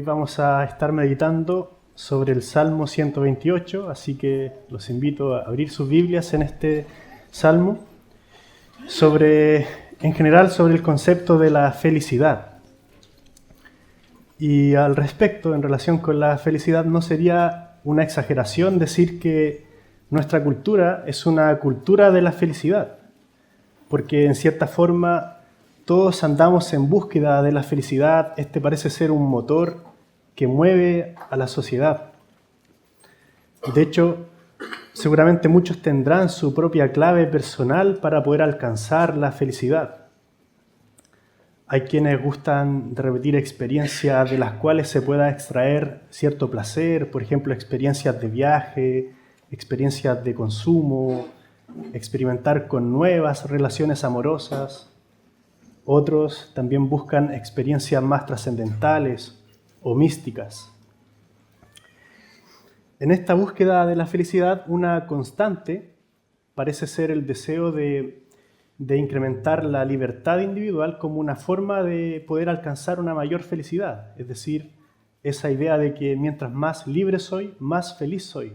vamos a estar meditando sobre el Salmo 128, así que los invito a abrir sus Biblias en este Salmo, en general sobre el concepto de la felicidad. Y al respecto, en relación con la felicidad, no sería una exageración decir que nuestra cultura es una cultura de la felicidad, porque en cierta forma todos andamos en búsqueda de la felicidad. Este parece ser un motor que mueve a la sociedad. De hecho, seguramente muchos tendrán su propia clave personal para poder alcanzar la felicidad. Hay quienes gustan de repetir experiencias de las cuales se pueda extraer cierto placer, por ejemplo, experiencias de viaje, experiencias de consumo, experimentar con nuevas relaciones amorosas. Otros también buscan experiencias más trascendentales o místicas. En esta búsqueda de la felicidad, una constante parece ser el deseo de incrementar la libertad individual como una forma de poder alcanzar una mayor felicidad. Es decir, esa idea de que mientras más libre soy, más feliz soy.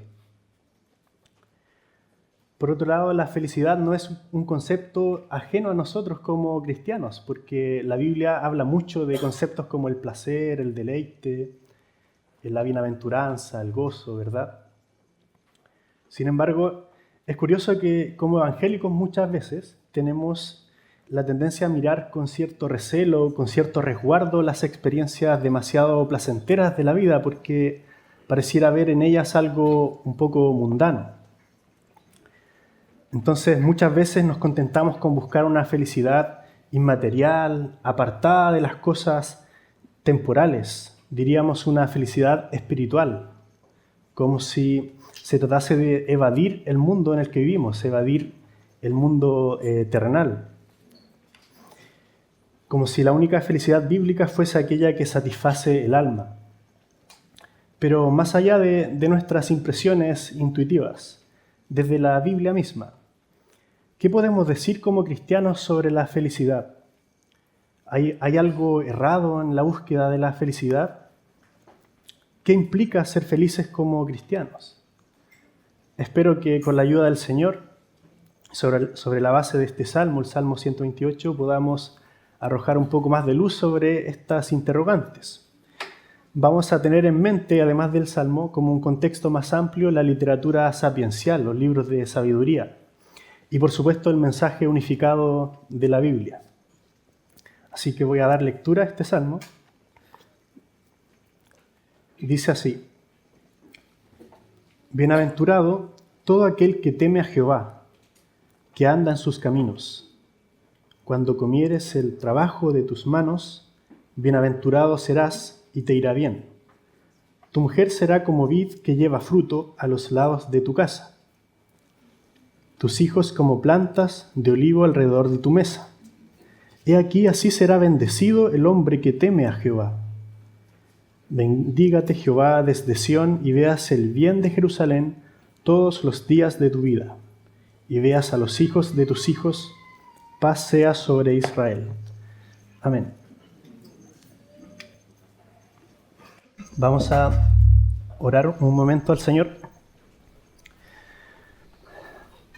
Por otro lado, la felicidad no es un concepto ajeno a nosotros como cristianos, porque la Biblia habla mucho de conceptos como el placer, el deleite, la bienaventuranza, el gozo, ¿verdad? Sin embargo, es curioso que como evangélicos muchas veces tenemos la tendencia a mirar con cierto recelo, con cierto resguardo las experiencias demasiado placenteras de la vida, porque pareciera ver en ellas algo un poco mundano. Entonces, muchas veces nos contentamos con buscar una felicidad inmaterial, apartada de las cosas temporales, diríamos una felicidad espiritual, como si se tratase de evadir el mundo en el que vivimos, evadir el mundo terrenal, como si la única felicidad bíblica fuese aquella que satisface el alma. Pero más allá de nuestras impresiones intuitivas, desde la Biblia misma, ¿qué podemos decir como cristianos sobre la felicidad? ¿Hay algo errado en la búsqueda de la felicidad? ¿Qué implica ser felices como cristianos? Espero que con la ayuda del Señor, sobre la base de este Salmo, el Salmo 128, podamos arrojar un poco más de luz sobre estas interrogantes. Vamos a tener en mente, además del Salmo, como un contexto más amplio, la literatura sapiencial, los libros de sabiduría, y por supuesto el mensaje unificado de la Biblia. Así que voy a dar lectura a este Salmo. Dice así: Bienaventurado todo aquel que teme a Jehová, que anda en sus caminos. Cuando comieres el trabajo de tus manos, bienaventurado serás y te irá bien. Tu mujer será como vid que lleva fruto a los lados de tu casa. Tus hijos como plantas de olivo alrededor de tu mesa. He aquí, así será bendecido el hombre que teme a Jehová. Bendígate Jehová desde Sión y veas el bien de Jerusalén todos los días de tu vida, y veas a los hijos de tus hijos, paz sea sobre Israel. Amén. Vamos a orar un momento al Señor.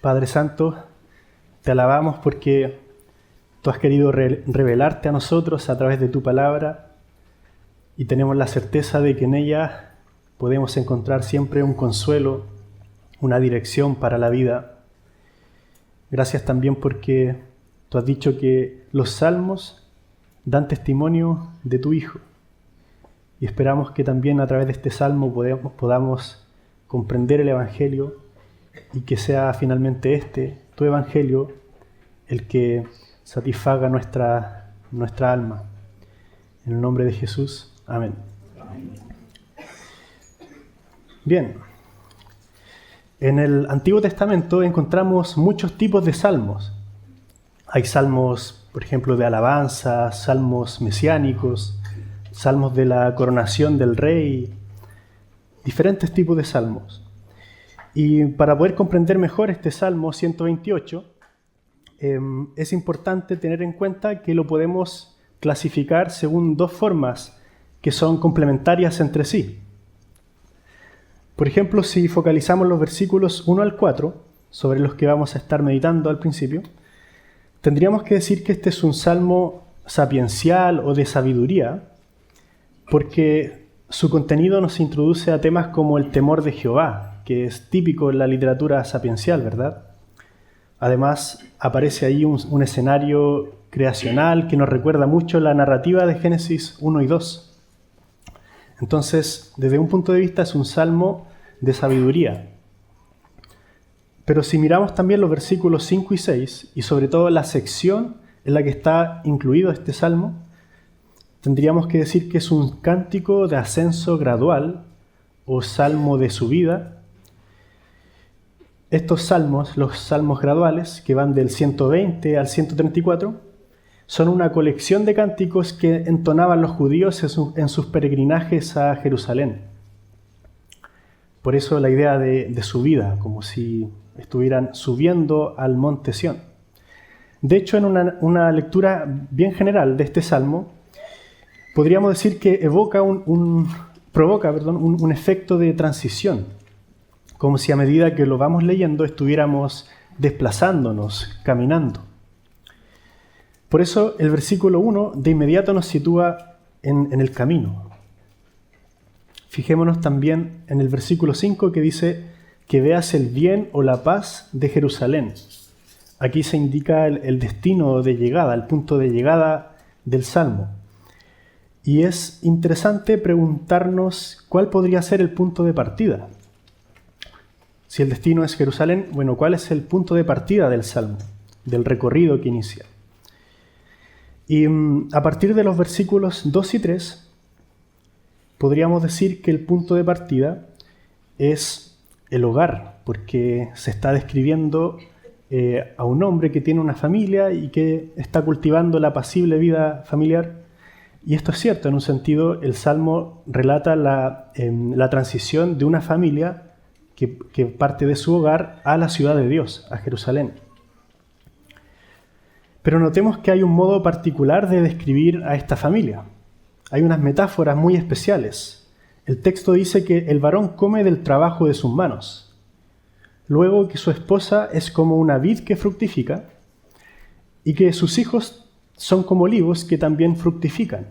Padre Santo, te alabamos porque tú has querido revelarte a nosotros a través de tu palabra y tenemos la certeza de que en ella podemos encontrar siempre un consuelo, una dirección para la vida. Gracias también porque tú has dicho que los salmos dan testimonio de tu Hijo y esperamos que también a través de este salmo podamos comprender el Evangelio y que sea finalmente tu Evangelio, el que satisfaga nuestra alma. En el nombre de Jesús, amén. Bien, en el Antiguo Testamento encontramos muchos tipos de salmos. Hay salmos, por ejemplo, de alabanza, salmos mesiánicos, salmos de la coronación del rey, diferentes tipos de salmos. Y para poder comprender mejor este Salmo 128, es importante tener en cuenta que lo podemos clasificar según dos formas que son complementarias entre sí. Por ejemplo, si focalizamos los versículos 1 al 4, sobre los que vamos a estar meditando al principio, tendríamos que decir que este es un salmo sapiencial o de sabiduría, porque su contenido nos introduce a temas como el temor de Jehová, que es típico en la literatura sapiencial, ¿verdad? Además, aparece ahí un escenario creacional que nos recuerda mucho la narrativa de Génesis 1 y 2. Entonces, desde un punto de vista es un salmo de sabiduría. Pero si miramos también los versículos 5 y 6, y sobre todo la sección en la que está incluido este salmo, tendríamos que decir que es un cántico de ascenso gradual o salmo de subida. Estos salmos, los salmos graduales, que van del 120 al 134, son una colección de cánticos que entonaban los judíos en sus peregrinajes a Jerusalén. Por eso la idea de subida, como si estuvieran subiendo al monte Sión. De hecho, en una lectura bien general de este salmo, podríamos decir que provoca un efecto de transición, como si a medida que lo vamos leyendo estuviéramos desplazándonos, caminando. Por eso el versículo 1 de inmediato nos sitúa en el camino. Fijémonos también en el versículo 5 que dice que veas el bien o la paz de Jerusalén. Aquí se indica el destino de llegada, el punto de llegada del Salmo. Y es interesante preguntarnos cuál podría ser el punto de partida. Si el destino es Jerusalén, bueno, ¿cuál es el punto de partida del Salmo, del recorrido que inicia? Y a partir de los versículos 2 y 3, podríamos decir que el punto de partida es el hogar, porque se está describiendo a un hombre que tiene una familia y que está cultivando la apacible vida familiar. Y esto es cierto, en un sentido, el Salmo relata la transición de una familia que parte de su hogar a la ciudad de Dios, a Jerusalén. Pero notemos que hay un modo particular de describir a esta familia. Hay unas metáforas muy especiales. El texto dice que el varón come del trabajo de sus manos. Luego que su esposa es como una vid que fructifica y que sus hijos son como olivos que también fructifican.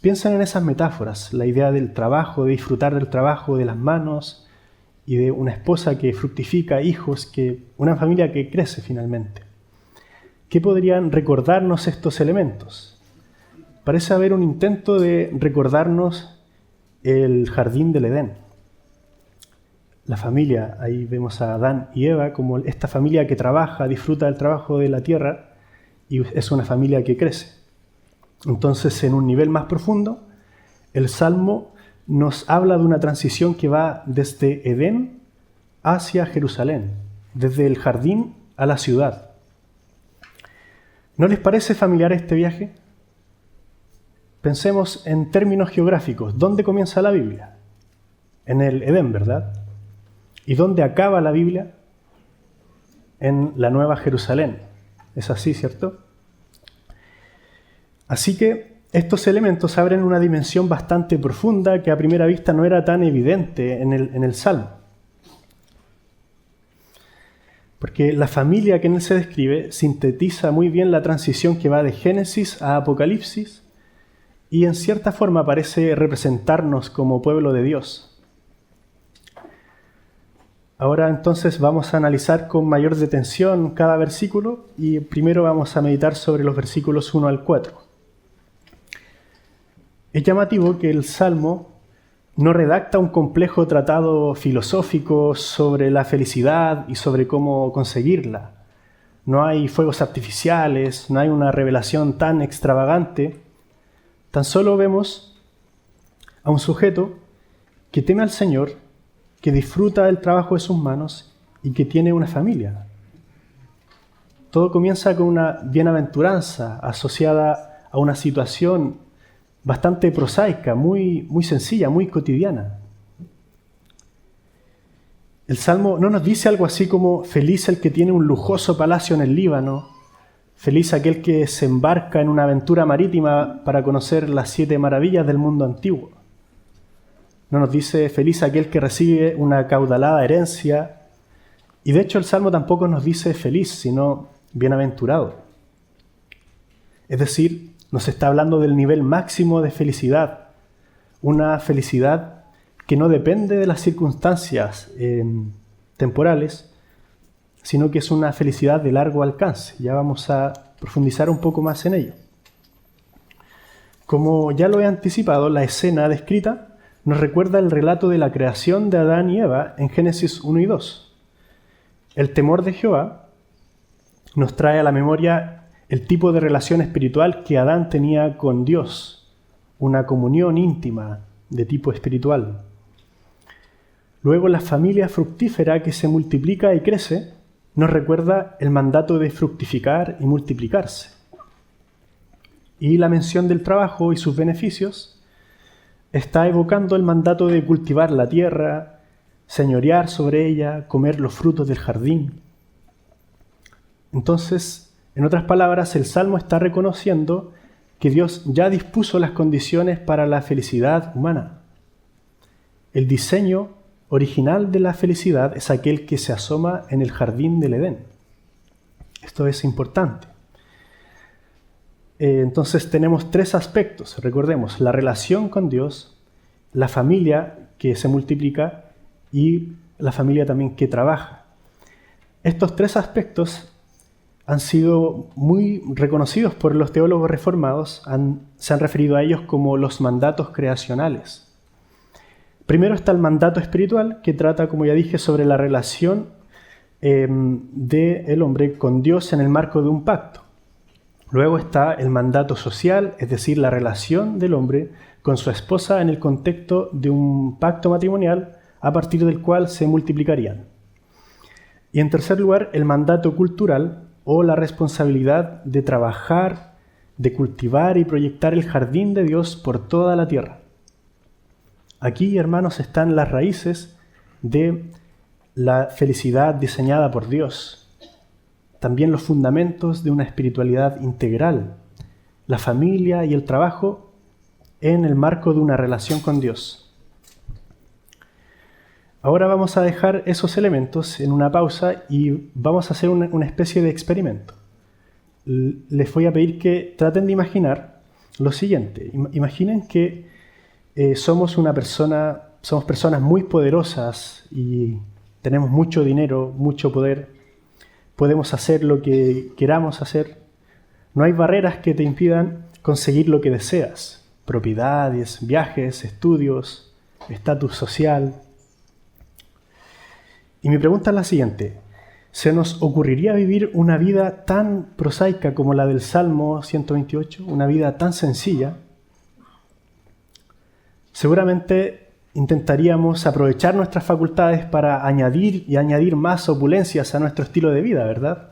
Piensen en esas metáforas, la idea del trabajo, de disfrutar del trabajo de las manos y de una esposa que fructifica, hijos, una familia que crece finalmente. ¿Qué podrían recordarnos estos elementos? Parece haber un intento de recordarnos el jardín del Edén. La familia, ahí vemos a Adán y Eva como esta familia que trabaja, disfruta del trabajo de la tierra y es una familia que crece. Entonces, en un nivel más profundo, el Salmo nos habla de una transición que va desde Edén hacia Jerusalén, desde el jardín a la ciudad. ¿No les parece familiar este viaje? Pensemos en términos geográficos. ¿Dónde comienza la Biblia? En el Edén, ¿verdad? ¿Y dónde acaba la Biblia? En la Nueva Jerusalén. Es así, ¿cierto? Así que estos elementos abren una dimensión bastante profunda que a primera vista no era tan evidente en el Salmo. Porque la familia que en él se describe sintetiza muy bien la transición que va de Génesis a Apocalipsis y en cierta forma parece representarnos como pueblo de Dios. Ahora entonces vamos a analizar con mayor detención cada versículo y primero vamos a meditar sobre los versículos 1 al 4. Es llamativo que el Salmo no redacta un complejo tratado filosófico sobre la felicidad y sobre cómo conseguirla. No hay fuegos artificiales, no hay una revelación tan extravagante. Tan solo vemos a un sujeto que teme al Señor, que disfruta del trabajo de sus manos y que tiene una familia. Todo comienza con una bienaventuranza asociada a una situación bastante prosaica, muy sencilla, muy cotidiana. El Salmo no nos dice algo así como feliz el que tiene un lujoso palacio en el Líbano, Feliz aquel que se embarca en una aventura marítima para conocer las 7 maravillas del mundo antiguo. No nos dice feliz aquel que recibe una caudalada herencia. Y de hecho el Salmo tampoco nos dice feliz, sino bienaventurado. Es decir, nos está hablando del nivel máximo de felicidad. Una felicidad que no depende de las circunstancias temporales, sino que es una felicidad de largo alcance. Ya vamos a profundizar un poco más en ello. Como ya lo he anticipado, la escena descrita nos recuerda el relato de la creación de Adán y Eva en Génesis 1 y 2. El temor de Jehová nos trae a la memoria el tipo de relación espiritual que Adán tenía con Dios, una comunión íntima de tipo espiritual. Luego la familia fructífera que se multiplica y crece nos recuerda el mandato de fructificar y multiplicarse. Y la mención del trabajo y sus beneficios está evocando el mandato de cultivar la tierra, señorear sobre ella, comer los frutos del jardín. Entonces, en otras palabras, el Salmo está reconociendo que Dios ya dispuso las condiciones para la felicidad humana. El diseño original de la felicidad es aquel que se asoma en el jardín del Edén. Esto es importante. Entonces tenemos 3 aspectos. Recordemos, la relación con Dios, la familia que se multiplica y la familia también que trabaja. Estos 3 aspectos han sido muy reconocidos por los teólogos reformados, se han referido a ellos como los mandatos creacionales. Primero está el mandato espiritual, que trata, como ya dije, sobre la relación del hombre con Dios en el marco de un pacto. Luego está el mandato social, es decir, la relación del hombre con su esposa en el contexto de un pacto matrimonial a partir del cual se multiplicarían. Y en tercer lugar, el mandato cultural o la responsabilidad de trabajar, de cultivar y proyectar el jardín de Dios por toda la tierra. Aquí, hermanos, están las raíces de la felicidad diseñada por Dios. También los fundamentos de una espiritualidad integral, la familia y el trabajo en el marco de una relación con Dios. Ahora vamos a dejar esos elementos en una pausa y vamos a hacer una especie de experimento. Les voy a pedir que traten de imaginar lo siguiente. Imaginen que somos personas muy poderosas y tenemos mucho dinero, mucho poder. Podemos hacer lo que queramos hacer. No hay barreras que te impidan conseguir lo que deseas. Propiedades, viajes, estudios, estatus social. Y mi pregunta es la siguiente. ¿Se nos ocurriría vivir una vida tan prosaica como la del Salmo 128? Una vida tan sencilla. Seguramente intentaríamos aprovechar nuestras facultades para añadir más opulencias a nuestro estilo de vida, ¿verdad?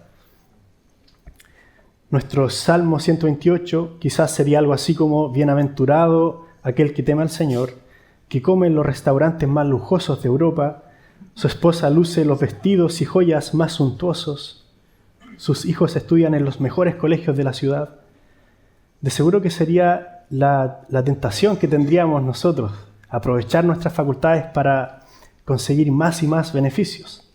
Nuestro Salmo 128 quizás sería algo así como: bienaventurado aquel que teme al Señor, que come en los restaurantes más lujosos de Europa, su esposa luce los vestidos y joyas más suntuosos, sus hijos estudian en los mejores colegios de la ciudad. De seguro que sería la tentación que tendríamos nosotros, aprovechar nuestras facultades para conseguir más y más beneficios.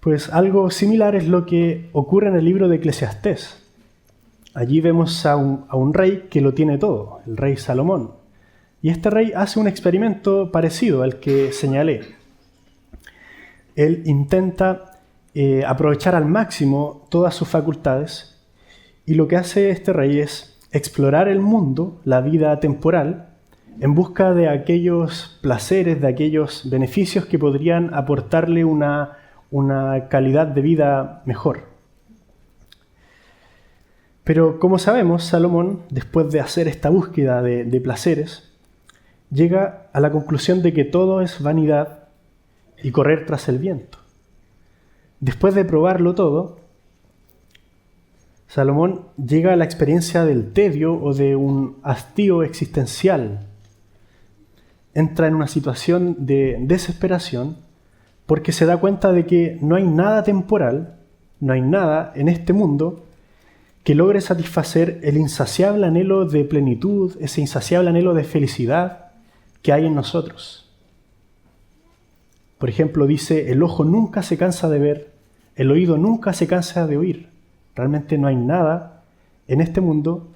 Pues algo similar es lo que ocurre en el libro de Eclesiastés. Allí vemos a un rey que lo tiene todo, el rey Salomón. Y este rey hace un experimento parecido al que señalé. Él intenta aprovechar al máximo todas sus facultades y lo que hace este rey es explorar el mundo, la vida temporal, en busca de aquellos placeres, de aquellos beneficios que podrían aportarle una calidad de vida mejor. Pero como sabemos, Salomón, después de hacer esta búsqueda de placeres, llega a la conclusión de que todo es vanidad y correr tras el viento. Después de probarlo todo, Salomón llega a la experiencia del tedio o de un hastío existencial. Entra en una situación de desesperación porque se da cuenta de que no hay nada temporal, no hay nada en este mundo que logre satisfacer el insaciable anhelo de plenitud, ese insaciable anhelo de felicidad que hay en nosotros. Por ejemplo, dice, el ojo nunca se cansa de ver, el oído nunca se cansa de oír. Realmente no hay nada en este mundo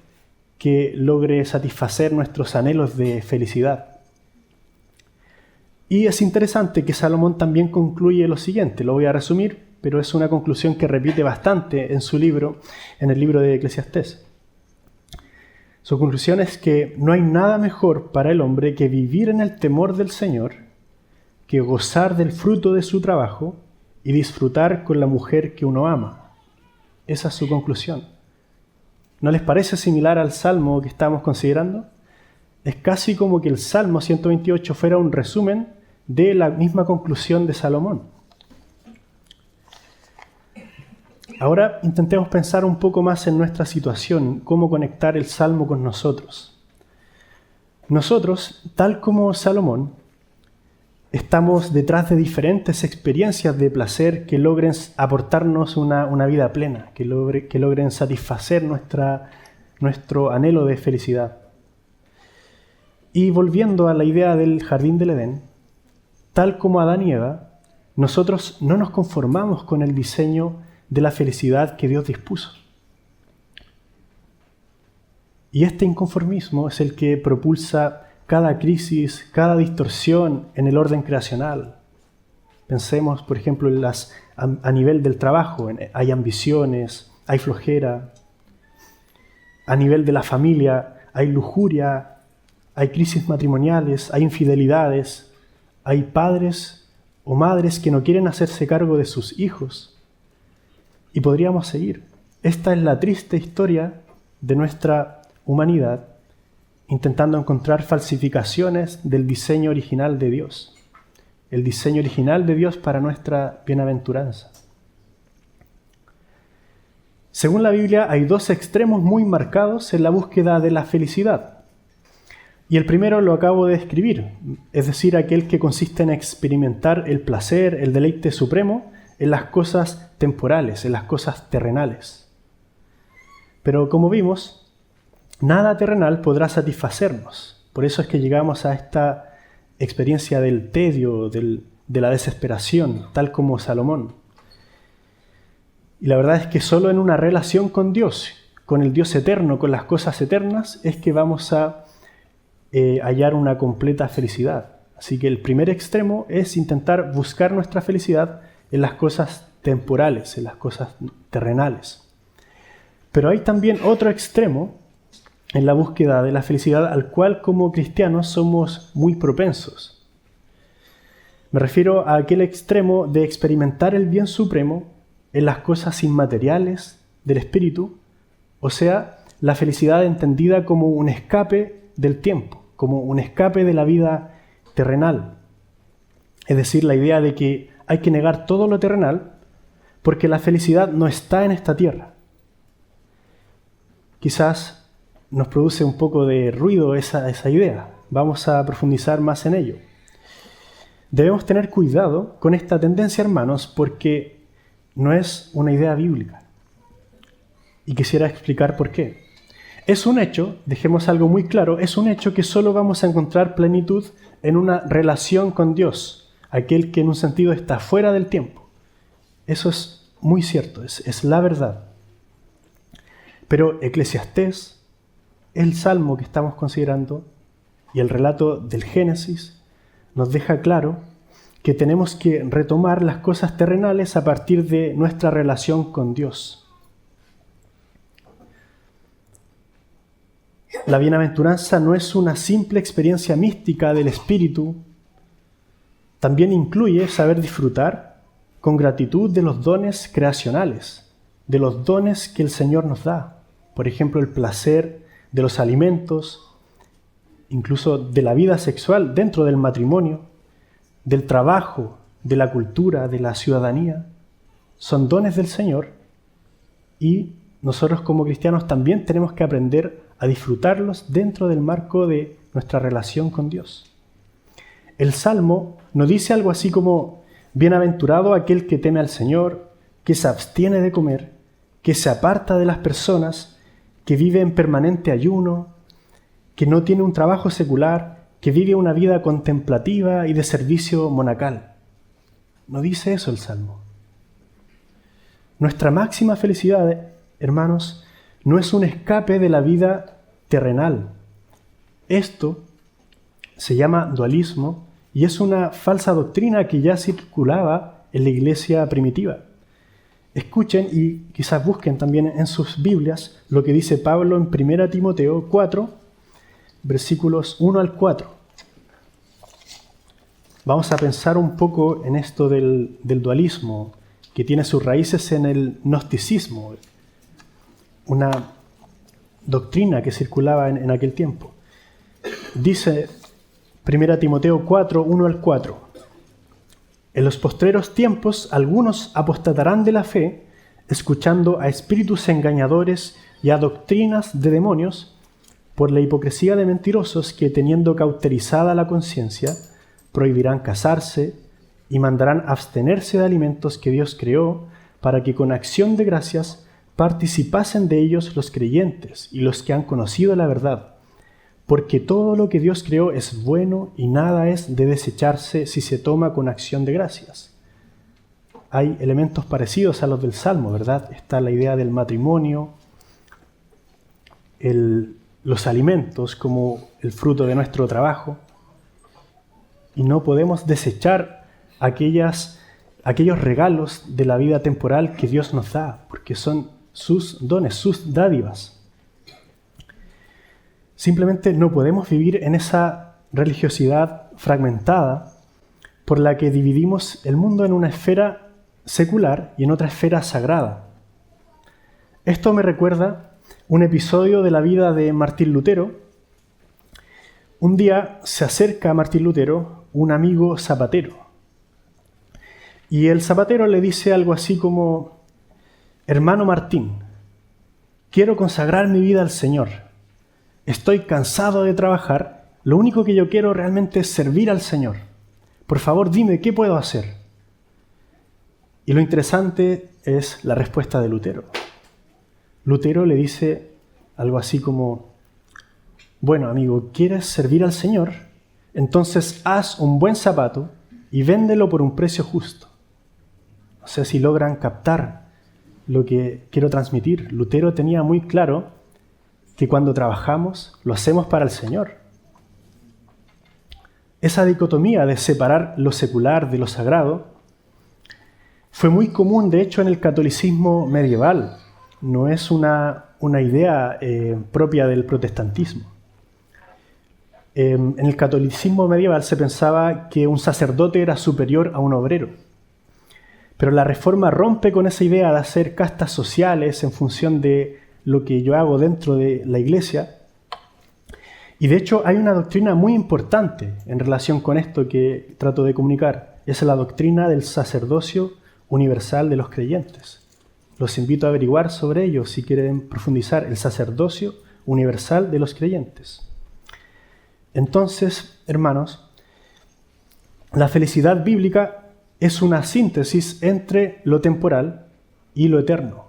que logre satisfacer nuestros anhelos de felicidad. Y es interesante que Salomón también concluye lo siguiente, lo voy a resumir, pero es una conclusión que repite bastante en su libro, en el libro de Eclesiastés. Su conclusión es que no hay nada mejor para el hombre que vivir en el temor del Señor, que gozar del fruto de su trabajo y disfrutar con la mujer que uno ama. Esa es su conclusión. ¿No les parece similar al Salmo que estamos considerando? Es casi como que el Salmo 128 fuera un resumen de la misma conclusión de Salomón. Ahora intentemos pensar un poco más en nuestra situación, cómo conectar el Salmo con nosotros. Nosotros, tal como Salomón, estamos detrás de diferentes experiencias de placer que logren aportarnos una vida plena, que logren satisfacer nuestro anhelo de felicidad. Y volviendo a la idea del jardín del Edén, tal como Adán y Eva, nosotros no nos conformamos con el diseño de la felicidad que Dios dispuso. Y este inconformismo es el que propulsa cada crisis, cada distorsión en el orden creacional. Pensemos, por ejemplo, a nivel del trabajo, hay ambiciones, hay flojera. A nivel de la familia, hay lujuria, hay crisis matrimoniales, hay infidelidades, hay padres o madres que no quieren hacerse cargo de sus hijos. Y podríamos seguir. Esta es la triste historia de nuestra humanidad, intentando encontrar falsificaciones del diseño original de Dios. El diseño original de Dios para nuestra bienaventuranza. Según la Biblia, hay dos extremos muy marcados en la búsqueda de la felicidad. Y el primero lo acabo de describir, es decir, aquel que consiste en experimentar el placer, el deleite supremo en las cosas temporales, en las cosas terrenales. Pero como vimos, nada terrenal podrá satisfacernos. Por eso es que llegamos a esta experiencia del tedio, de la desesperación, tal como Salomón. Y la verdad es que solo en una relación con Dios, con el Dios eterno, con las cosas eternas, es que vamos a hallar una completa felicidad. Así que el primer extremo es intentar buscar nuestra felicidad en las cosas temporales, en las cosas terrenales. Pero hay también otro extremo en la búsqueda de la felicidad al cual como cristianos somos muy propensos. Me refiero a aquel extremo de experimentar el bien supremo en las cosas inmateriales del espíritu, o sea, la felicidad entendida como un escape del tiempo, como un escape de la vida terrenal. Es decir, la idea de que hay que negar todo lo terrenal porque la felicidad no está en esta tierra. Quizás nos produce un poco de ruido esa idea. Vamos a profundizar más en ello. Debemos tener cuidado con esta tendencia, hermanos, porque no es una idea bíblica. Y quisiera explicar por qué. Es un hecho, dejemos algo muy claro, es un hecho que solo vamos a encontrar plenitud en una relación con Dios, aquel que en un sentido está fuera del tiempo. Eso es muy cierto, es la verdad. Pero Eclesiastés, el salmo que estamos considerando, y el relato del Génesis, nos deja claro que tenemos que retomar las cosas terrenales a partir de nuestra relación con Dios. La bienaventuranza no es una simple experiencia mística del espíritu, también incluye saber disfrutar con gratitud de los dones creacionales, de los dones que el Señor nos da. Por ejemplo, el placer de los alimentos, incluso de la vida sexual dentro del matrimonio, del trabajo, de la cultura, de la ciudadanía. Son dones del Señor y nosotros como cristianos también tenemos que aprender a disfrutarlos dentro del marco de nuestra relación con Dios. El Salmo nos dice algo así como: bienaventurado aquel que teme al Señor, que se abstiene de comer, que se aparta de las personas, que vive en permanente ayuno, que no tiene un trabajo secular, que vive una vida contemplativa y de servicio monacal. No dice eso el Salmo. Nuestra máxima felicidad, hermanos, no es un escape de la vida terrenal. Esto se llama dualismo y es una falsa doctrina que ya circulaba en la iglesia primitiva. Escuchen y quizás busquen también en sus Biblias lo que dice Pablo en 1 Timoteo 4, versículos 1 al 4. Vamos a pensar un poco en esto del dualismo, que tiene sus raíces en el gnosticismo, una doctrina que circulaba en aquel tiempo. Dice 1 Timoteo 4, 1 al 4. En los postreros tiempos algunos apostatarán de la fe, escuchando a espíritus engañadores y a doctrinas de demonios, por la hipocresía de mentirosos que, teniendo cauterizada la conciencia, prohibirán casarse y mandarán abstenerse de alimentos que Dios creó, para que con acción de gracias participasen de ellos los creyentes y los que han conocido la verdad. Porque todo lo que Dios creó es bueno y nada es de desecharse si se toma con acción de gracias. Hay elementos parecidos a los del Salmo, ¿verdad? Está la idea del matrimonio, los alimentos como el fruto de nuestro trabajo. Y no podemos desechar aquellos regalos de la vida temporal que Dios nos da, porque son sus dones, sus dádivas. Simplemente no podemos vivir en esa religiosidad fragmentada por la que dividimos el mundo en una esfera secular y en otra esfera sagrada. Esto me recuerda un episodio de la vida de Martín Lutero. Un día se acerca a Martín Lutero un amigo zapatero. Y el zapatero le dice algo así como: hermano Martín, quiero consagrar mi vida al Señor. Estoy cansado de trabajar, lo único que yo quiero realmente es servir al Señor. Por favor, dime, ¿qué puedo hacer? Y lo interesante es la respuesta de Lutero. Lutero le dice algo así como: bueno, amigo, ¿quieres servir al Señor? Entonces haz un buen zapato y véndelo por un precio justo. No sé si logran captar lo que quiero transmitir. Lutero tenía muy claro que cuando trabajamos lo hacemos para el Señor. Esa dicotomía de separar lo secular de lo sagrado fue muy común, de hecho, en el catolicismo medieval. No es una idea propia del protestantismo. En el catolicismo medieval se pensaba que un sacerdote era superior a un obrero. Pero la Reforma rompe con esa idea de hacer castas sociales en función de lo que yo hago dentro de la iglesia. Y de hecho hay una doctrina muy importante en relación con esto que trato de comunicar. Es la doctrina del sacerdocio universal de los creyentes. Los invito a averiguar sobre ello si quieren profundizar. El sacerdocio universal de los creyentes. Entonces, hermanos, la felicidad bíblica es una síntesis entre lo temporal y lo eterno.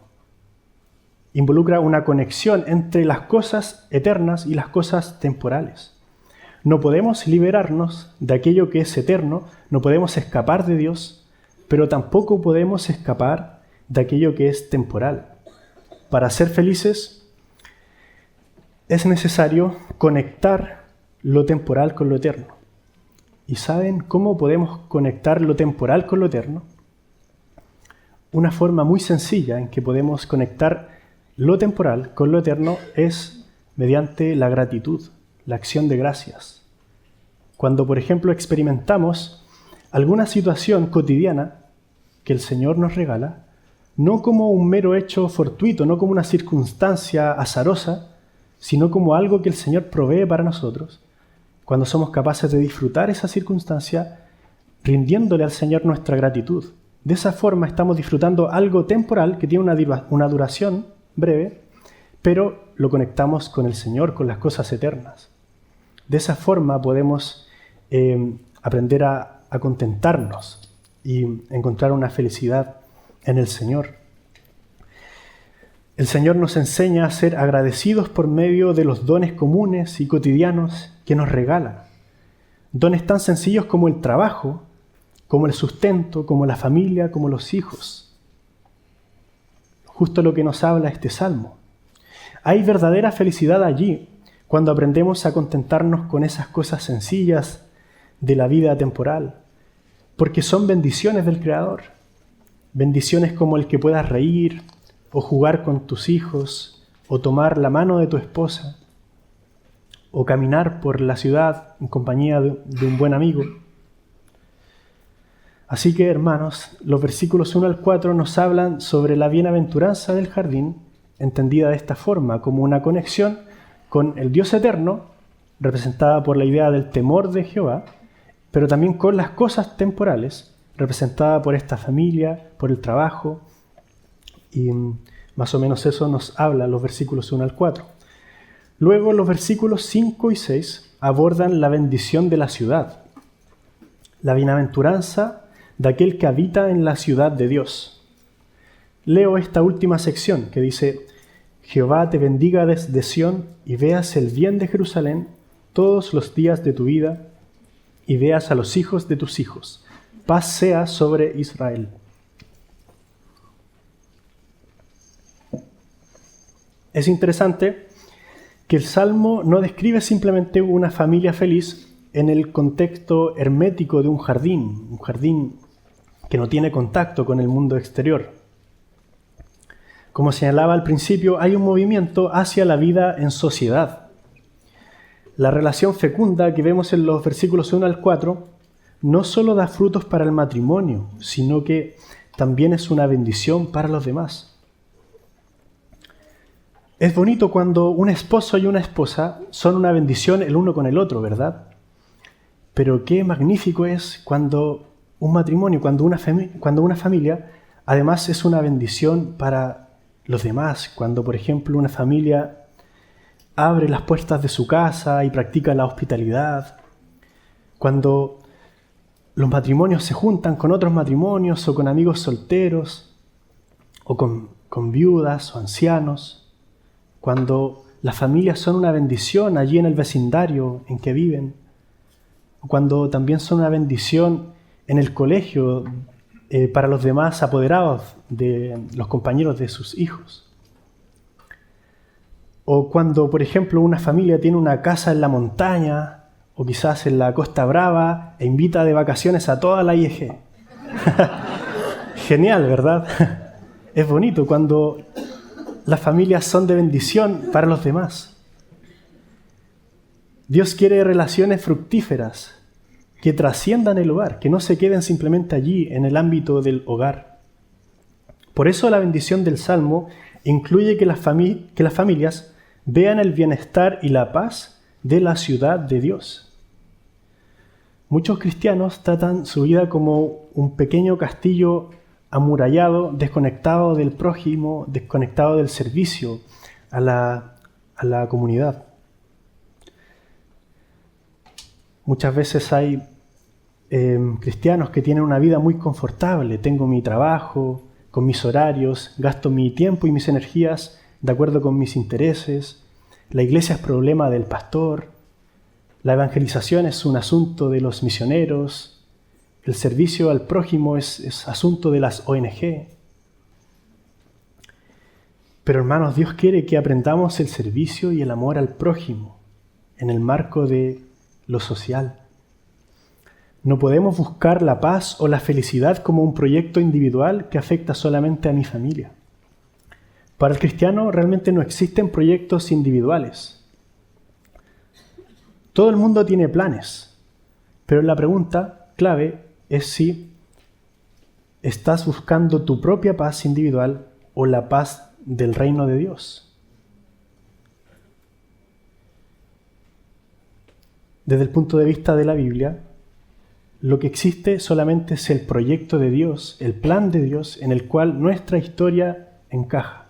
Involucra una conexión entre las cosas eternas y las cosas temporales. No podemos liberarnos de aquello que es eterno, no podemos escapar de Dios, pero tampoco podemos escapar de aquello que es temporal. Para ser felices es necesario conectar lo temporal con lo eterno. ¿Y saben cómo podemos conectar lo temporal con lo eterno? Una forma muy sencilla en que podemos conectar lo temporal con lo eterno es mediante la gratitud, la acción de gracias. Cuando, por ejemplo, experimentamos alguna situación cotidiana que el Señor nos regala, no como un mero hecho fortuito, no como una circunstancia azarosa, sino como algo que el Señor provee para nosotros, cuando somos capaces de disfrutar esa circunstancia, rindiéndole al Señor nuestra gratitud. De esa forma estamos disfrutando algo temporal que tiene una duración breve, pero lo conectamos con el Señor, con las cosas eternas. De esa forma podemos aprender a contentarnos y encontrar una felicidad en el Señor. El Señor nos enseña a ser agradecidos por medio de los dones comunes y cotidianos que nos regala. Dones tan sencillos como el trabajo, como el sustento, como la familia, como los hijos. Justo lo que nos habla este salmo. Hay verdadera felicidad allí cuando aprendemos a contentarnos con esas cosas sencillas de la vida temporal, porque son bendiciones del Creador. Bendiciones como el que puedas reír, o jugar con tus hijos, o tomar la mano de tu esposa, o caminar por la ciudad en compañía de un buen amigo. Así que, hermanos, los versículos 1 al 4 nos hablan sobre la bienaventuranza del jardín, entendida de esta forma, como una conexión con el Dios eterno, representada por la idea del temor de Jehová, pero también con las cosas temporales, representada por esta familia, por el trabajo, y más o menos eso nos habla los versículos 1 al 4. Luego los versículos 5 y 6 abordan la bendición de la ciudad, la bienaventuranza de aquel que habita en la ciudad de Dios. Leo esta última sección que dice: Jehová te bendiga desde Sión y veas el bien de Jerusalén todos los días de tu vida y veas a los hijos de tus hijos. Paz sea sobre Israel. Es interesante que el Salmo no describe simplemente una familia feliz en el contexto hermético de un jardín que no tiene contacto con el mundo exterior. Como señalaba al principio, hay un movimiento hacia la vida en sociedad. La relación fecunda que vemos en los versículos 1 al 4 no solo da frutos para el matrimonio, sino que también es una bendición para los demás. Es bonito cuando un esposo y una esposa son una bendición el uno con el otro, ¿verdad? Pero qué magnífico es cuando un matrimonio, cuando una familia, además es una bendición para los demás. Cuando, por ejemplo, una familia abre las puertas de su casa y practica la hospitalidad. Cuando los matrimonios se juntan con otros matrimonios o con amigos solteros o con viudas o ancianos. Cuando las familias son una bendición allí en el vecindario en que viven. O cuando también son una bendición en el colegio para los demás apoderados de los compañeros de sus hijos. O cuando, por ejemplo, una familia tiene una casa en la montaña o quizás en la Costa Brava e invita de vacaciones a toda la IEG. Genial, ¿verdad? Es bonito cuando las familias son de bendición para los demás. Dios quiere relaciones fructíferas que trasciendan el hogar, que no se queden simplemente allí en el ámbito del hogar. Por eso la bendición del Salmo incluye que las familias vean el bienestar y la paz de la ciudad de Dios. Muchos cristianos tratan su vida como un pequeño castillo amurallado, desconectado del prójimo, desconectado del servicio a la comunidad. Muchas veces hay cristianos que tienen una vida muy confortable. Tengo mi trabajo, con mis horarios, gasto mi tiempo y mis energías de acuerdo con mis intereses. La iglesia es problema del pastor. La evangelización es un asunto de los misioneros. El servicio al prójimo es asunto de las ONG. Pero hermanos, Dios quiere que aprendamos el servicio y el amor al prójimo en el marco de lo social. No podemos buscar la paz o la felicidad como un proyecto individual que afecta solamente a mi familia. Para el cristiano realmente no existen proyectos individuales. Todo el mundo tiene planes, pero la pregunta clave es si estás buscando tu propia paz individual o la paz del reino de Dios. Desde el punto de vista de la Biblia, lo que existe solamente es el proyecto de Dios, el plan de Dios en el cual nuestra historia encaja.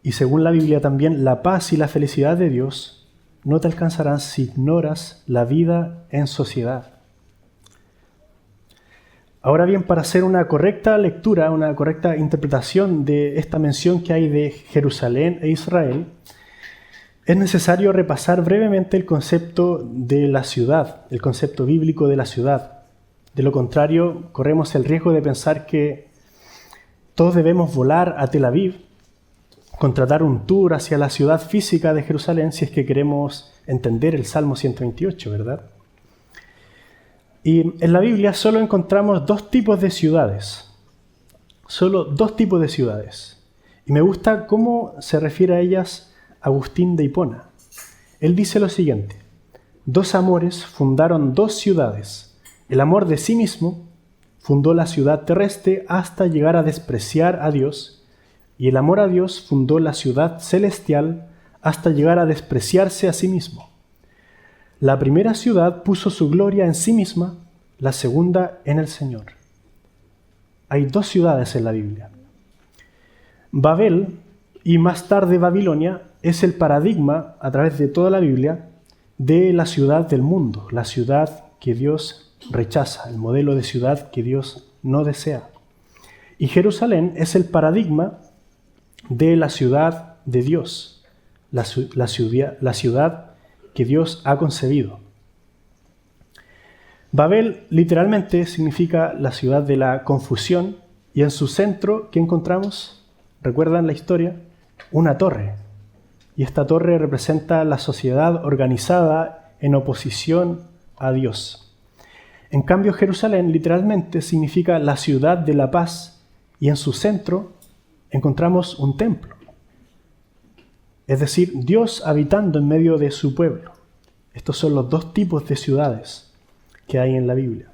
Y según la Biblia también, la paz y la felicidad de Dios no te alcanzarán si ignoras la vida en sociedad. Ahora bien, para hacer una correcta lectura, una correcta interpretación de esta mención que hay de Jerusalén e Israel, es necesario repasar brevemente el concepto de la ciudad, el concepto bíblico de la ciudad. De lo contrario, corremos el riesgo de pensar que todos debemos volar a Tel Aviv, contratar un tour hacia la ciudad física de Jerusalén si es que queremos entender el Salmo 128, ¿verdad? Y en la Biblia solo encontramos dos tipos de ciudades. Solo dos tipos de ciudades. Y me gusta cómo se refiere a ellas Agustín de Hipona. Él dice lo siguiente: dos amores fundaron dos ciudades. El amor de sí mismo fundó la ciudad terrestre hasta llegar a despreciar a Dios, y el amor a Dios fundó la ciudad celestial hasta llegar a despreciarse a sí mismo. La primera ciudad puso su gloria en sí misma, la segunda en el Señor. Hay dos ciudades en la Biblia. Babel, y más tarde Babilonia, es el paradigma, a través de toda la Biblia, de la ciudad del mundo, la ciudad que Dios rechaza, el modelo de ciudad que Dios no desea. Y Jerusalén es el paradigma de la ciudad de Dios, la ciudad que Dios ha concebido. Babel literalmente significa la ciudad de la confusión, y en su centro, ¿qué encontramos? ¿Recuerdan la historia? Una torre. Y esta torre representa la sociedad organizada en oposición a Dios. En cambio, Jerusalén literalmente significa la ciudad de la paz, y en su centro encontramos un templo. Es decir, Dios habitando en medio de su pueblo. Estos son los dos tipos de ciudades que hay en la Biblia.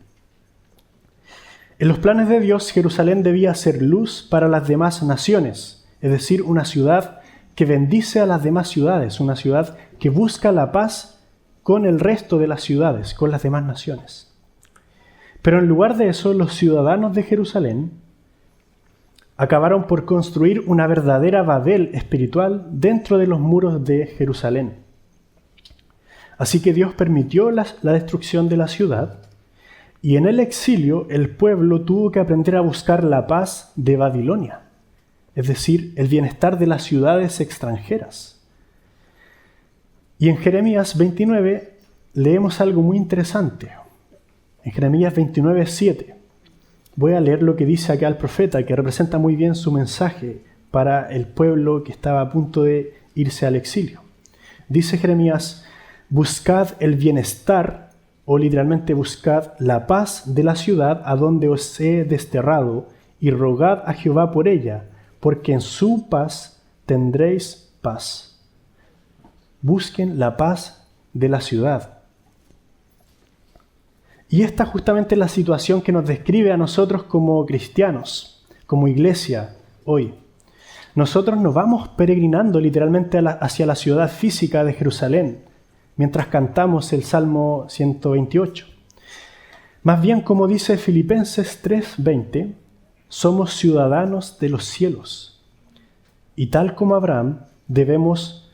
En los planes de Dios, Jerusalén debía ser luz para las demás naciones, es decir, una ciudad que bendice a las demás ciudades, una ciudad que busca la paz con el resto de las ciudades, con las demás naciones. Pero en lugar de eso, los ciudadanos de Jerusalén acabaron por construir una verdadera Babel espiritual dentro de los muros de Jerusalén. Así que Dios permitió la destrucción de la ciudad, y en el exilio el pueblo tuvo que aprender a buscar la paz de Babilonia, es decir, el bienestar de las ciudades extranjeras. Y en Jeremías 29 leemos algo muy interesante. En Jeremías 29:7. Voy a leer lo que dice acá el profeta, que representa muy bien su mensaje para el pueblo que estaba a punto de irse al exilio. Dice Jeremías: buscad el bienestar, o literalmente buscad la paz de la ciudad a donde os he desterrado, y rogad a Jehová por ella, porque en su paz tendréis paz. Busquen la paz de la ciudad. Y esta justamente es la situación que nos describe a nosotros como cristianos, como iglesia hoy. Nosotros nos vamos peregrinando literalmente hacia la ciudad física de Jerusalén, mientras cantamos el Salmo 128. Más bien, como dice Filipenses 3:20, somos ciudadanos de los cielos. Y tal como Abraham, debemos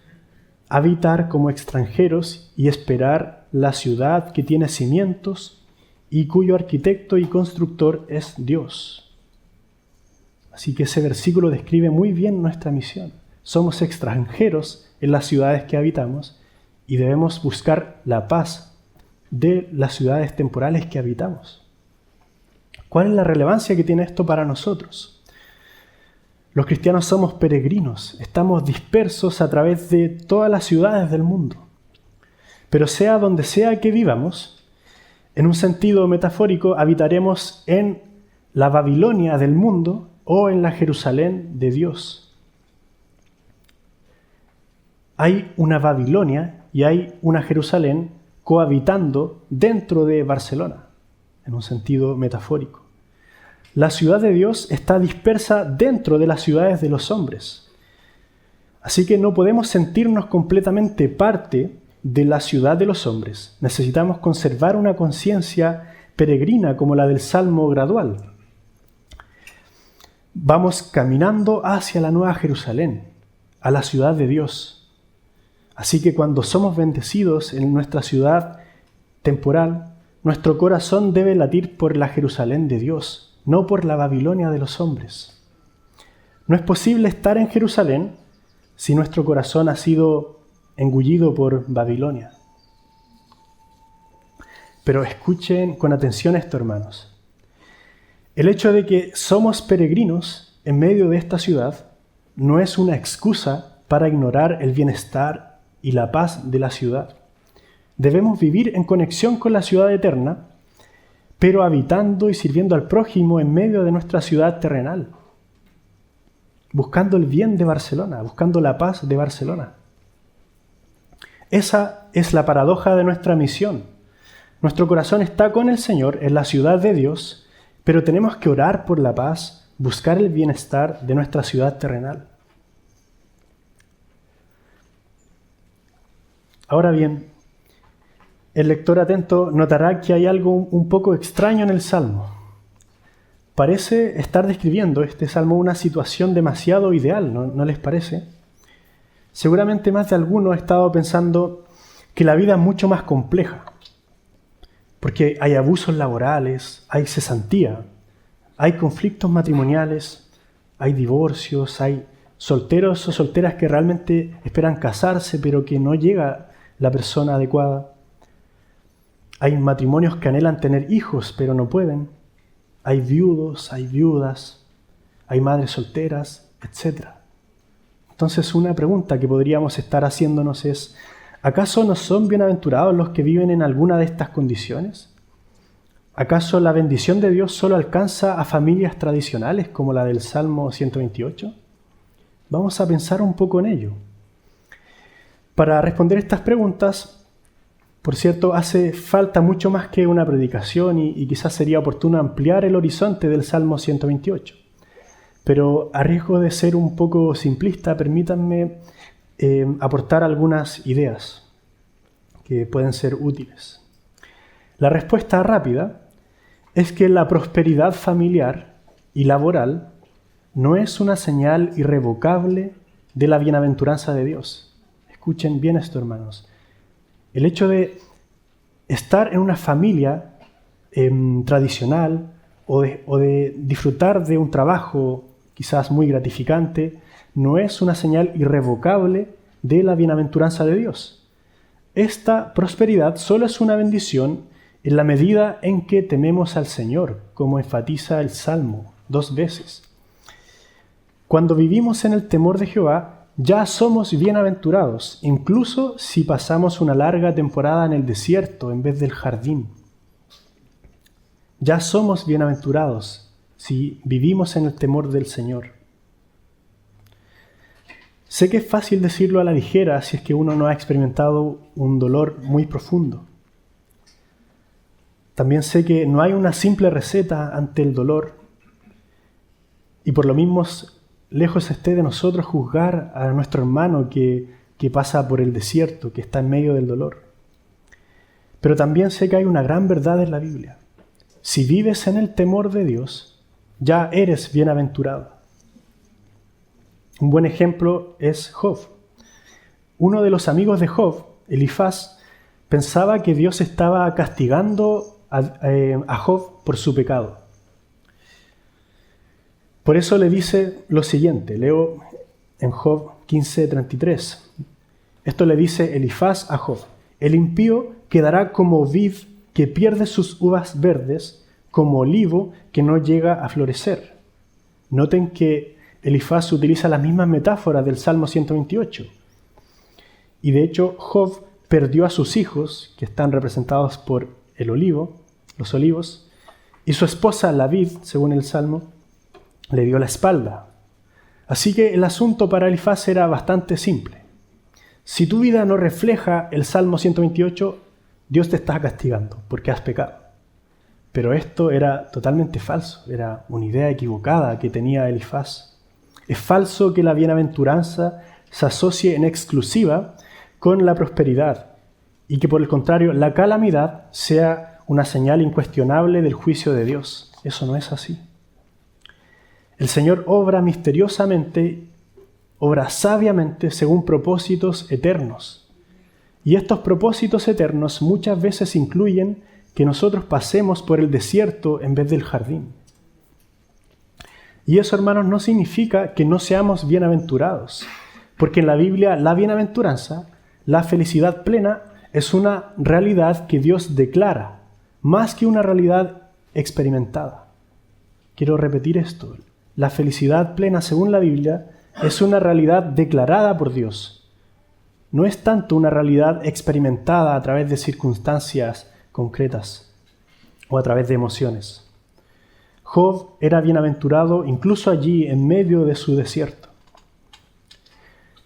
habitar como extranjeros y esperar la ciudad que tiene cimientos y cuyo arquitecto y constructor es Dios. Así que ese versículo describe muy bien nuestra misión. Somos extranjeros en las ciudades que habitamos y debemos buscar la paz de las ciudades temporales que habitamos. ¿Cuál es la relevancia que tiene esto para nosotros? Los cristianos somos peregrinos, estamos dispersos a través de todas las ciudades del mundo. Pero sea donde sea que vivamos, en un sentido metafórico, habitaremos en la Babilonia del mundo o en la Jerusalén de Dios. Hay una Babilonia y hay una Jerusalén cohabitando dentro de Barcelona, en un sentido metafórico. La ciudad de Dios está dispersa dentro de las ciudades de los hombres. Así que no podemos sentirnos completamente parte de la ciudad de los hombres. Necesitamos conservar una conciencia peregrina como la del Salmo gradual. Vamos caminando hacia la Nueva Jerusalén, a la ciudad de Dios. Así que cuando somos bendecidos en nuestra ciudad temporal, nuestro corazón debe latir por la Jerusalén de Dios, no por la Babilonia de los hombres. No es posible estar en Jerusalén si nuestro corazón ha sido engullido por Babilonia. Pero escuchen con atención esto, hermanos. El hecho de que somos peregrinos en medio de esta ciudad no es una excusa para ignorar el bienestar y la paz de la ciudad. Debemos vivir en conexión con la ciudad eterna, pero habitando y sirviendo al prójimo en medio de nuestra ciudad terrenal, buscando el bien de Barcelona, buscando la paz de Barcelona. Esa es la paradoja de nuestra misión. Nuestro corazón está con el Señor en la ciudad de Dios, pero tenemos que orar por la paz, buscar el bienestar de nuestra ciudad terrenal. Ahora bien, el lector atento notará que hay algo un poco extraño en el Salmo. Parece estar describiendo este Salmo una situación demasiado ideal, ¿no les parece? Seguramente más de alguno ha estado pensando que la vida es mucho más compleja, porque hay abusos laborales, hay cesantía, hay conflictos matrimoniales, hay divorcios, hay solteros o solteras que realmente esperan casarse, pero que no llega la persona adecuada. Hay matrimonios que anhelan tener hijos, pero no pueden. Hay viudos, hay viudas, hay madres solteras, etc. Entonces, una pregunta que podríamos estar haciéndonos es, ¿acaso no son bienaventurados los que viven en alguna de estas condiciones? ¿Acaso la bendición de Dios solo alcanza a familias tradicionales como la del Salmo 128? Vamos a pensar un poco en ello. Para responder estas preguntas, por cierto, hace falta mucho más que una predicación y quizás sería oportuno ampliar el horizonte del Salmo 128. Pero a riesgo de ser un poco simplista, permítanme aportar algunas ideas que pueden ser útiles. La respuesta rápida es que la prosperidad familiar y laboral no es una señal irrevocable de la bienaventuranza de Dios. Escuchen bien esto, hermanos. El hecho de estar en una familia tradicional o de disfrutar de un trabajo quizás muy gratificante no es una señal irrevocable de la bienaventuranza de Dios. Esta prosperidad solo es una bendición en la medida en que tememos al Señor, como enfatiza el Salmo 2 veces. Cuando vivimos en el temor de Jehová, ya somos bienaventurados, incluso si pasamos una larga temporada en el desierto en vez del jardín. Ya somos bienaventurados si vivimos en el temor del Señor. Sé que es fácil decirlo a la ligera si es que uno no ha experimentado un dolor muy profundo. También sé que no hay una simple receta ante el dolor y por lo mismo lejos esté de nosotros juzgar a nuestro hermano que pasa por el desierto, que está en medio del dolor. Pero también sé que hay una gran verdad en la Biblia. Si vives en el temor de Dios, ya eres bienaventurado. Un buen ejemplo es Job. Uno de los amigos de Job, Elifaz, pensaba que Dios estaba castigando a Job por su pecado. Por eso le dice lo siguiente, leo en Job 15:33. Esto le dice Elifaz a Job: el impío quedará como vid que pierde sus uvas verdes, como olivo que no llega a florecer. Noten que Elifaz utiliza las mismas metáforas del Salmo 128. Y de hecho, Job perdió a sus hijos, que están representados por el olivo, los olivos, y su esposa, la vid, según el Salmo, le dio la espalda. Así que el asunto para Elifaz era bastante simple. Si tu vida no refleja el Salmo 128, Dios te está castigando porque has pecado. Pero esto era totalmente falso, era una idea equivocada que tenía Elifaz. Es falso que la bienaventuranza se asocie en exclusiva con la prosperidad y que por el contrario la calamidad sea una señal incuestionable del juicio de Dios. Eso no es así. El Señor obra misteriosamente, obra sabiamente según propósitos eternos. Y estos propósitos eternos muchas veces incluyen que nosotros pasemos por el desierto en vez del jardín. Y eso, hermanos, no significa que no seamos bienaventurados, porque en la Biblia la bienaventuranza, la felicidad plena, es una realidad que Dios declara, más que una realidad experimentada. Quiero repetir esto. La felicidad plena, según la Biblia, es una realidad declarada por Dios. No es tanto una realidad experimentada a través de circunstancias concretas o a través de emociones. Job era bienaventurado incluso allí en medio de su desierto.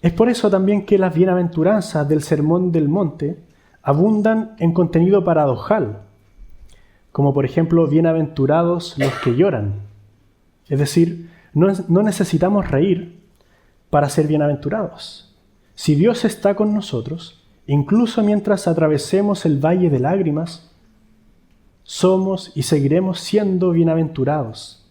Es por eso también que las bienaventuranzas del Sermón del Monte abundan en contenido paradojal, como por ejemplo, bienaventurados los que lloran. Es decir, no necesitamos reír para ser bienaventurados. Si Dios está con nosotros, incluso mientras atravesemos el valle de lágrimas, somos y seguiremos siendo bienaventurados,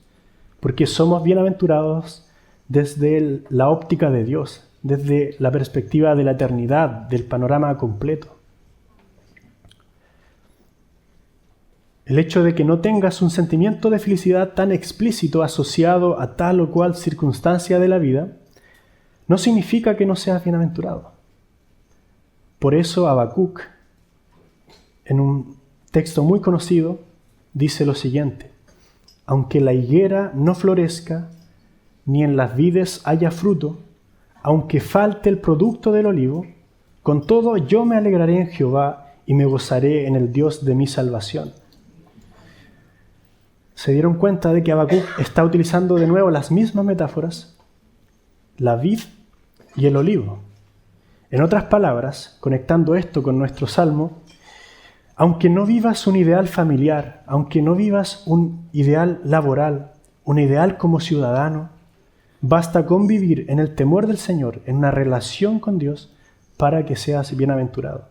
porque somos bienaventurados desde la óptica de Dios, desde la perspectiva de la eternidad, del panorama completo. El hecho de que no tengas un sentimiento de felicidad tan explícito asociado a tal o cual circunstancia de la vida, no significa que no seas bienaventurado. Por eso Habacuc, en un texto muy conocido, dice lo siguiente: aunque la higuera no florezca, ni en las vides haya fruto, aunque falte el producto del olivo, con todo yo me alegraré en Jehová y me gozaré en el Dios de mi salvación. ¿Se dieron cuenta de que Habacuc está utilizando de nuevo las mismas metáforas? La vid y el olivo. En otras palabras, conectando esto con nuestro salmo, aunque no vivas un ideal familiar, aunque no vivas un ideal laboral, un ideal como ciudadano, basta con vivir en el temor del Señor, en una relación con Dios, para que seas bienaventurado.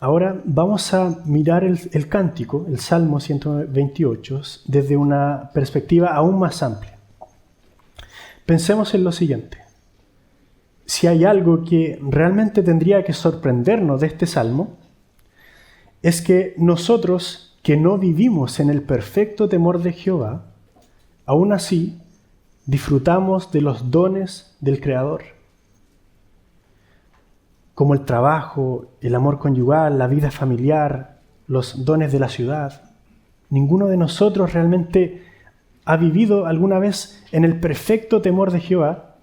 Ahora vamos a mirar el cántico, el Salmo 128, desde una perspectiva aún más amplia. Pensemos en lo siguiente. Si hay algo que realmente tendría que sorprendernos de este Salmo, es que nosotros, que no vivimos en el perfecto temor de Jehová, aún así disfrutamos de los dones del Creador, como el trabajo, el amor conyugal, la vida familiar, los dones de la ciudad. Ninguno de nosotros realmente ha vivido alguna vez en el perfecto temor de Jehová,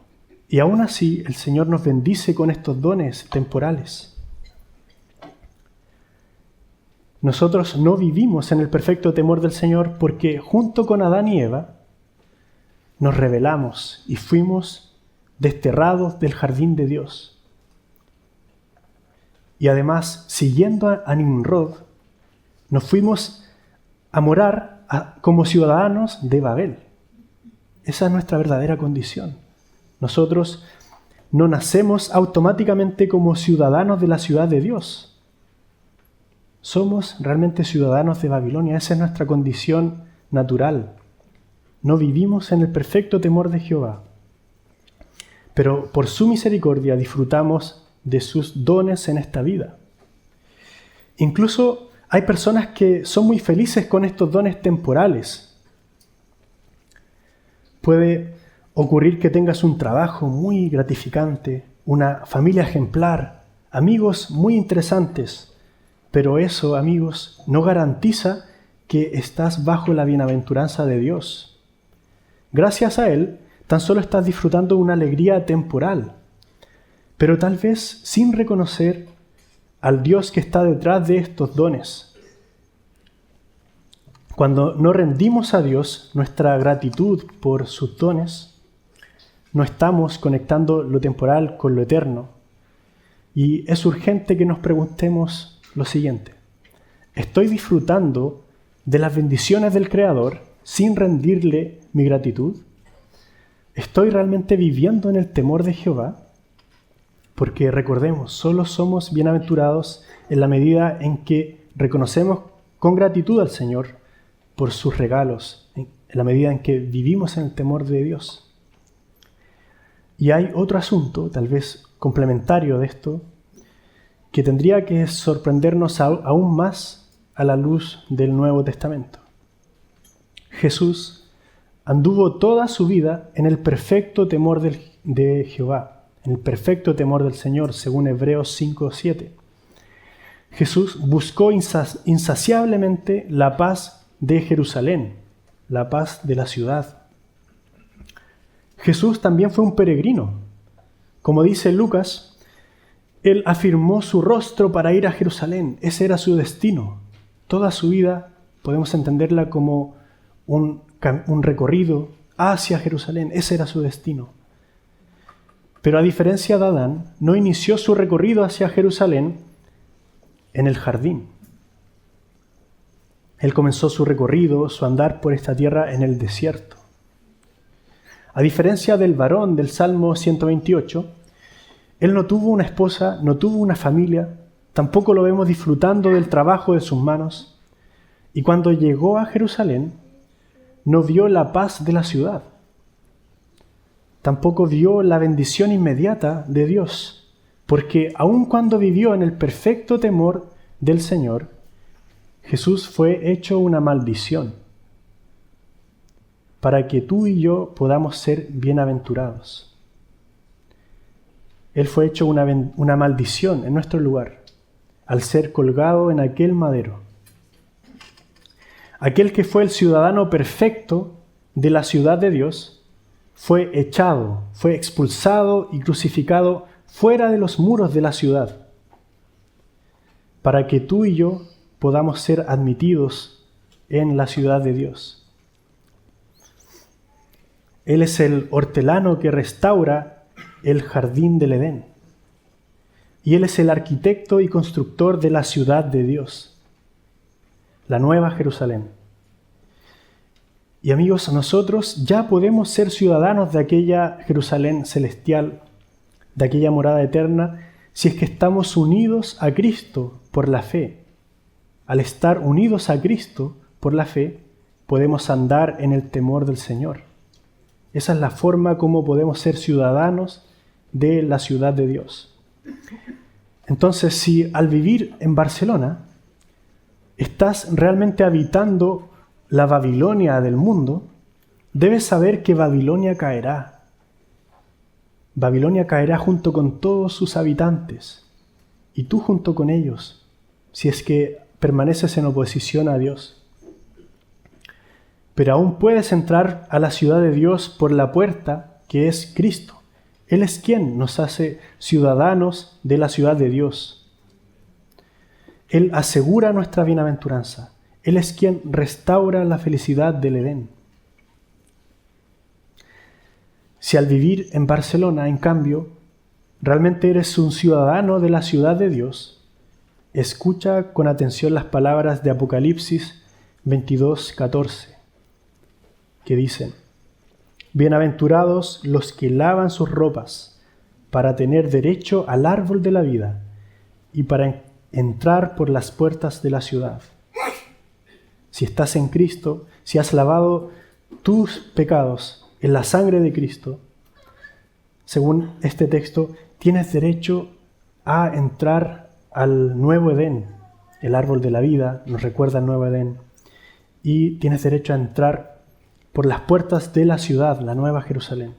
y aún así el Señor nos bendice con estos dones temporales. Nosotros no vivimos en el perfecto temor del Señor porque junto con Adán y Eva nos rebelamos y fuimos desterrados del jardín de Dios. Y además, siguiendo a Nimrod, nos fuimos a morar como ciudadanos de Babel. Esa es nuestra verdadera condición. Nosotros no nacemos automáticamente como ciudadanos de la ciudad de Dios. Somos realmente ciudadanos de Babilonia. Esa es nuestra condición natural. No vivimos en el perfecto temor de Jehová. Pero por su misericordia disfrutamos de sus dones en esta vida. Incluso hay personas que son muy felices con estos dones temporales. Puede ocurrir que tengas un trabajo muy gratificante, una familia ejemplar, amigos muy interesantes, pero eso, amigos, no garantiza que estás bajo la bienaventuranza de Dios. Gracias a Él, tan solo estás disfrutando una alegría temporal, pero tal vez sin reconocer al Dios que está detrás de estos dones. Cuando no rendimos a Dios nuestra gratitud por sus dones, no estamos conectando lo temporal con lo eterno. Y es urgente que nos preguntemos lo siguiente: ¿estoy disfrutando de las bendiciones del Creador sin rendirle mi gratitud? ¿Estoy realmente viviendo en el temor de Jehová? Porque recordemos, solo somos bienaventurados en la medida en que reconocemos con gratitud al Señor por sus regalos, en la medida en que vivimos en el temor de Dios. Y hay otro asunto, tal vez complementario de esto, que tendría que sorprendernos aún más a la luz del Nuevo Testamento. Jesús anduvo toda su vida en el perfecto temor de Jehová, en el perfecto temor del Señor, según Hebreos 5:7. Jesús buscó insaciablemente la paz de Jerusalén, la paz de la ciudad. Jesús también fue un peregrino. Como dice Lucas, él afirmó su rostro para ir a Jerusalén. Ese era su destino. Toda su vida podemos entenderla como un recorrido hacia Jerusalén. Ese era su destino. Pero a diferencia de Adán, no inició su recorrido hacia Jerusalén en el jardín. Él comenzó su recorrido, su andar por esta tierra en el desierto. A diferencia del varón del Salmo 128, él no tuvo una esposa, no tuvo una familia, tampoco lo vemos disfrutando del trabajo de sus manos. Y cuando llegó a Jerusalén, no vio la paz de la ciudad. Tampoco vio la bendición inmediata de Dios, porque aun cuando vivió en el perfecto temor del Señor, Jesús fue hecho una maldición para que tú y yo podamos ser bienaventurados. Él fue hecho una maldición en nuestro lugar, al ser colgado en aquel madero. Aquel que fue el ciudadano perfecto de la ciudad de Dios, fue echado, fue expulsado y crucificado fuera de los muros de la ciudad, para que tú y yo podamos ser admitidos en la ciudad de Dios. Él es el hortelano que restaura el jardín del Edén. Y Él es el arquitecto y constructor de la ciudad de Dios, la Nueva Jerusalén. Y amigos, nosotros ya podemos ser ciudadanos de aquella Jerusalén celestial, de aquella morada eterna, si es que estamos unidos a Cristo por la fe. Al estar unidos a Cristo por la fe, podemos andar en el temor del Señor. Esa es la forma como podemos ser ciudadanos de la ciudad de Dios. Entonces, si al vivir en Barcelona estás realmente habitando la Babilonia del mundo, debes saber que Babilonia caerá. Babilonia caerá junto con todos sus habitantes y tú junto con ellos, si es que permaneces en oposición a Dios. Pero aún puedes entrar a la ciudad de Dios por la puerta que es Cristo. Él es quien nos hace ciudadanos de la ciudad de Dios. Él asegura nuestra bienaventuranza. Él es quien restaura la felicidad del Edén. Si al vivir en Barcelona, en cambio, realmente eres un ciudadano de la ciudad de Dios, escucha con atención las palabras de Apocalipsis 22:14, que dicen: Bienaventurados los que lavan sus ropas para tener derecho al árbol de la vida y para entrar por las puertas de la ciudad. Si estás en Cristo, si has lavado tus pecados en la sangre de Cristo, según este texto, tienes derecho a entrar al nuevo Edén. El árbol de la vida nos recuerda al nuevo Edén. Y tienes derecho a entrar por las puertas de la ciudad, la Nueva Jerusalén.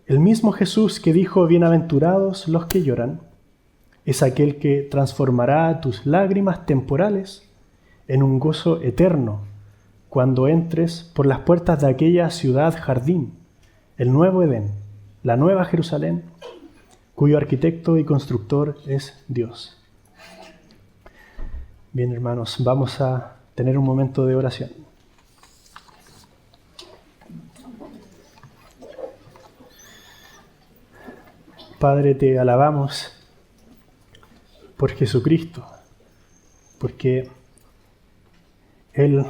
El mismo Jesús que dijo: bienaventurados los que lloran, es aquel que transformará tus lágrimas temporales en un gozo eterno cuando entres por las puertas de aquella ciudad jardín, el nuevo Edén, la Nueva Jerusalén, cuyo arquitecto y constructor es Dios. Bien, hermanos, vamos a tener un momento de oración. Padre, te alabamos por Jesucristo, porque Él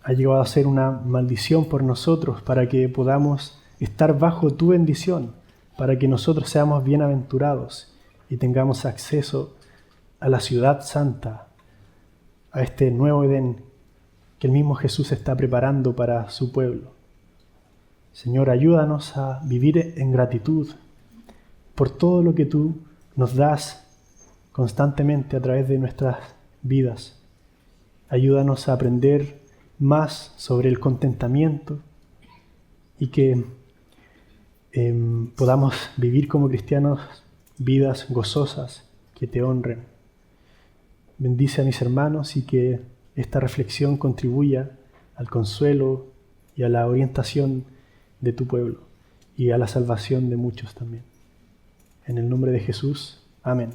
ha llegado a ser una maldición por nosotros para que podamos estar bajo tu bendición, para que nosotros seamos bienaventurados y tengamos acceso a la ciudad santa, a este nuevo Edén que el mismo Jesús está preparando para su pueblo. Señor, ayúdanos a vivir en gratitud por todo lo que tú nos das constantemente a través de nuestras vidas. Ayúdanos a aprender más sobre el contentamiento y que podamos vivir como cristianos vidas gozosas que te honren. Bendice a mis hermanos y que esta reflexión contribuya al consuelo y a la orientación de tu pueblo y a la salvación de muchos también. En el nombre de Jesús, amén.